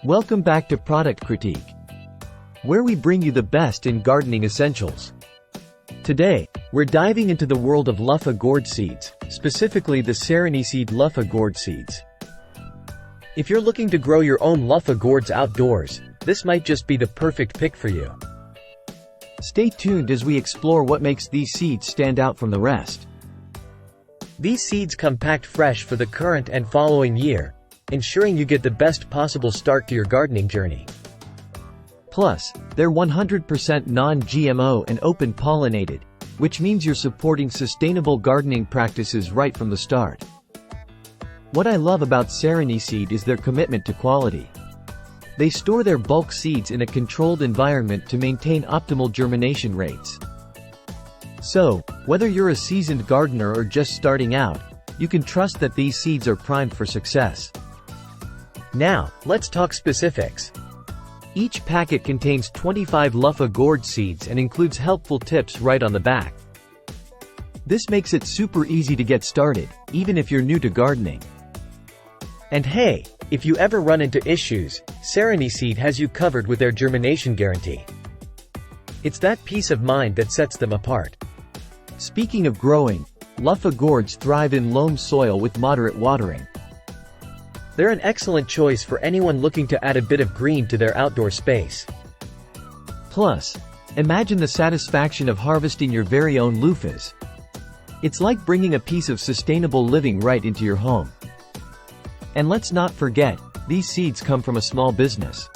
Welcome back to Product Critique, where we bring you the best in gardening essentials. Today, we're diving into the world of Luffa Gourd Seeds, specifically the Sereniseed Luffa Gourd Seeds. If you're looking to grow your own Luffa Gourds outdoors, this might just be the perfect pick for you. Stay tuned as we explore what makes these seeds stand out from the rest. These seeds come packed fresh for the current and following year, ensuring you get the best possible start to your gardening journey. Plus, they're 100% non-GMO and open-pollinated, which means you're supporting sustainable gardening practices right from the start. What I love about Sereniseed is their commitment to quality. They store their bulk seeds in a controlled environment to maintain optimal germination rates. So, whether you're a seasoned gardener or just starting out, you can trust that these seeds are primed for success. Now, let's talk specifics. Each packet contains 25 Luffa Gourd seeds and includes helpful tips right on the back. This makes it super easy to get started, even if you're new to gardening. And hey, if you ever run into issues, Sereniseed has you covered with their germination guarantee. It's that peace of mind that sets them apart. Speaking of growing, Luffa Gourds thrive in loam soil with moderate watering. They're an excellent choice for anyone looking to add a bit of green to their outdoor space. Plus, imagine the satisfaction of harvesting your very own loofahs. It's like bringing a piece of sustainable living right into your home. And let's not forget, these seeds come from a small business.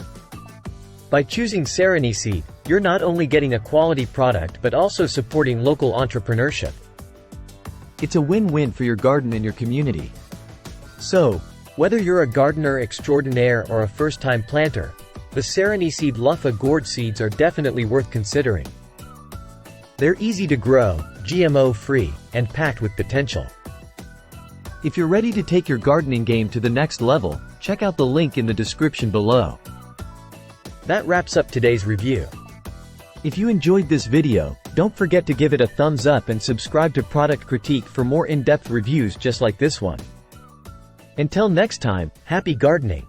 By choosing Sereniseed, you're not only getting a quality product but also supporting local entrepreneurship. It's a win-win for your garden and your community. So, whether you're a gardener extraordinaire or a first-time planter, the Sereniseed Luffa Gourd seeds are definitely worth considering. They're easy to grow, GMO-free, and packed with potential. If you're ready to take your gardening game to the next level, check out the link in the description below. That wraps up today's review. If you enjoyed this video, don't forget to give it a thumbs up and subscribe to Product Critique for more in-depth reviews just like this one. Until next time, happy gardening!